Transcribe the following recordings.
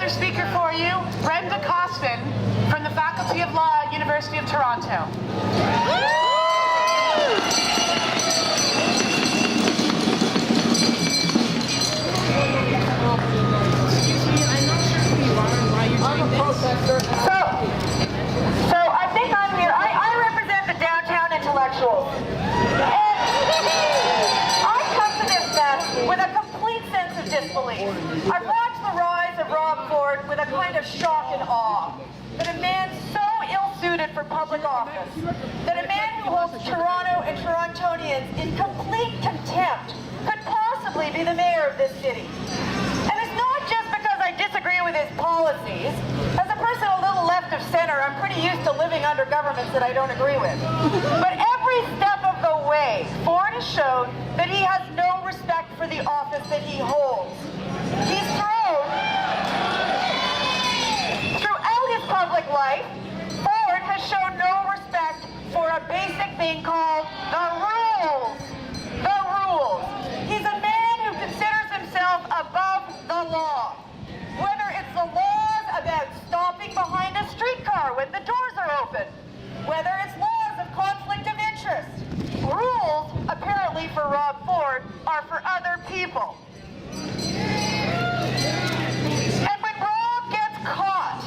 another speaker for you, Brenda Cossman from the Faculty of Law, University of Toronto. Excuse me, I'm not sure who you are and why you're doing this. So I think I'm here. I represent the downtown intellectuals. And I come to this mess with a complete sense of disbelief. I've watched the rise of Rob Ford with a kind of shock and awe. That a man so ill-suited for public office, that a man who holds Toronto and Torontonians in complete contempt could possibly be the mayor of this city. And it's not just because I disagree with his policies. As a person a little left of center, I'm pretty used to living under governments that I don't agree with. But every step of the way, Ford has shown that he has no respect for the office that he holds. He's throughout his public life, Ford has shown no respect for a basic thing called the rules. The rules. He's a man who considers himself above the law. Whether it's the laws about stopping behind a streetcar when the doors are open, whether it's laws of conflict of interest. Rules, apparently for Rob Ford, are for other people. And when Rob gets caught,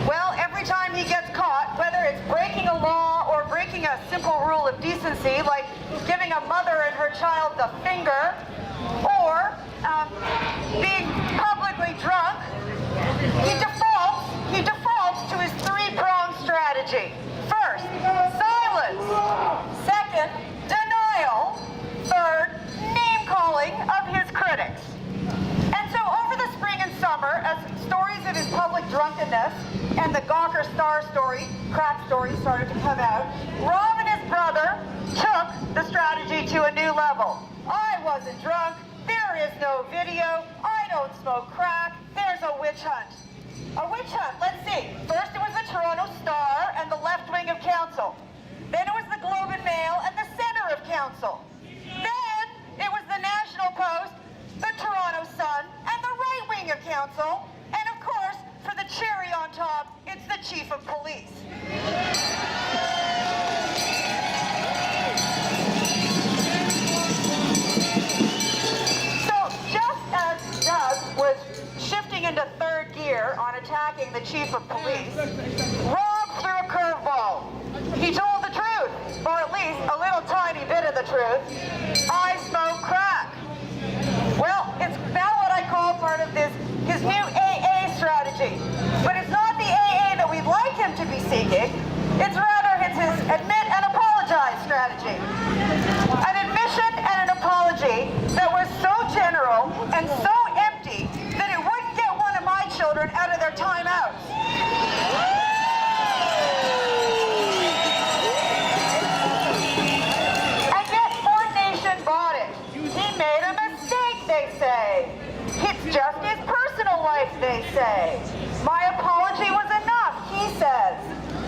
well, every time he gets caught, whether it's breaking a law or breaking a simple rule of decency, like giving a mother and her child the finger, or being publicly drunk, he defaults to his three-pronged strategy. First, silence. Second, denial. Third, name-calling of his critics. And so over the spring and summer, as stories of his public drunkenness and the Gawker Star story, crack story, started to come out, Rob and his brother took the strategy to a new level. I wasn't drunk. There is no video. I don't smoke crack. There's a witch hunt. A witch hunt, let's see. First it was the Toronto Star and the left wing of council. Then it was the Globe and Mail and the center of council. Then it was the National Post, the Toronto Sun, and the right wing of council. And of course, for the cherry on top, it's the chief of police. So just as Doug was shifting into third gear on attacking the chief of police, Rob threw a curveball. He told the truth, or at least a little tiny bit of the truth. I smoke crack. Well, it's now what I call part of his new AA strategy. But it's not the AA that we'd like him to be seeking. It's rather his admit and apologize strategy. An admission and an apology that was so general and so empty that it wouldn't get one of my children out of their timeouts. And yet Ford Nation bought it. He made a mistake, they say. It's just his personal life, they say. My apology was enough, he says.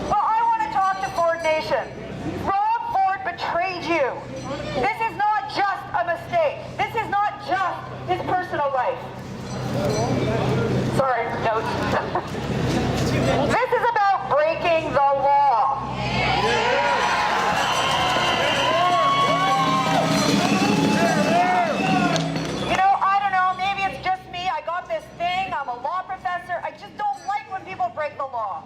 Well, I want to talk to Ford Nation. Rob Ford betrayed you. This is not just a mistake. This is not just his personal life. Sorry, notes. This is about breaking the law. You know, I don't know, maybe it's just me. I got this thing. I'm a law professor. I just don't like when people break the law.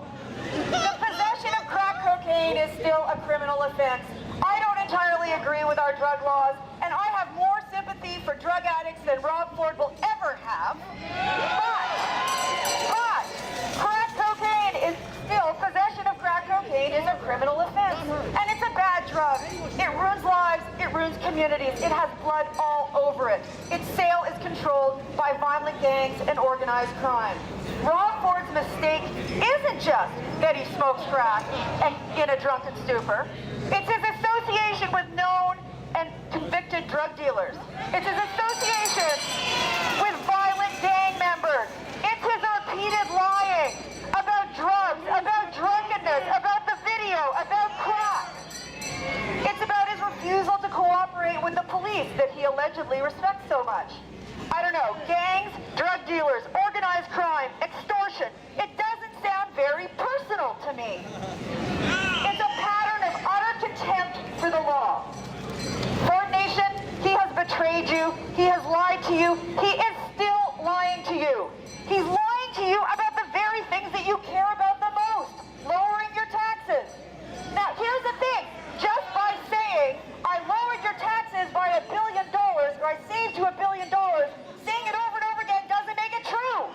The possession of crack cocaine is still a criminal offense. I don't entirely agree with our drug laws, and I have more sympathy for drug addicts than Rob Ford will ever have. But crack cocaine is still, possession of crack cocaine is a criminal offense. And it's a bad drug. It ruins lives, it ruins communities, it has blood all over it. Its sale is controlled by violent gangs and organized crime. Rob Ford's mistake isn't just that he smokes crack and in a drunken stupor. It's his association with known and convicted drug dealers. It's his association with violent gang members. It's his repeated lying about drugs, about drunkenness, about the video, about crack. It's about his refusal to cooperate with the police that he allegedly respects so much. I don't know, gangs, drug dealers, organized crime, extortion. It doesn't sound very personal to me. It's a pattern of utter contempt for the law. Ford Nation, he has betrayed you. He has lied to you. He is still lying to you. He's lying to you about the very things that you care about the most, lowering your taxes. Now, here's the thing. Just by saying, I lowered your taxes by $1 billion, or I saved you $1 billion, saying it over and over again doesn't make it true.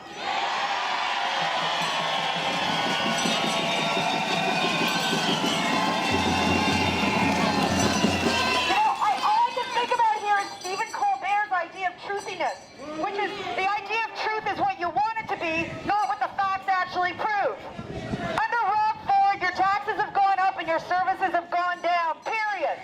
I all I can think about here is Stephen Colbert's idea of truthiness, which is the idea of truth is what you want it to be, not what the facts actually prove. Under Rob Ford, your taxes have gone up and your services have gone down, period.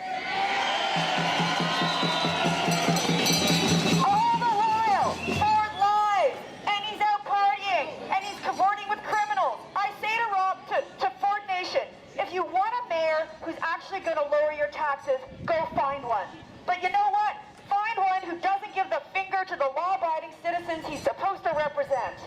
All the while, Ford lies, and he's out partying, and he's cavorting with criminals. I say to Rob, to Ford Nation, if you want a mayor who's actually going to lower your taxes, go find one. But you know what? Find one who doesn't give the finger to the law-abiding citizens he's supposed to represent.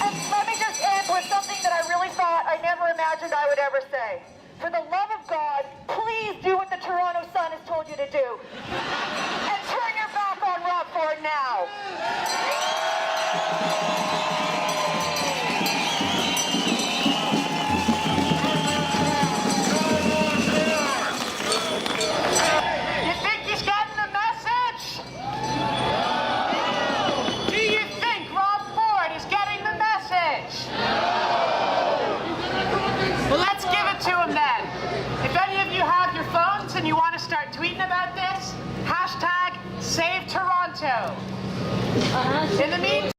And let me just end with something that I really thought I never imagined I would ever say. For the love of God, please do what the Toronto Sun has told you to do. And turn your back on Rob Ford now. You think he's getting the message? Do you think Rob Ford is getting the message? Well, let's give it to him then. If any of you have your phones and you want to start tweeting about this, hashtag #SaveToronto. In the meantime,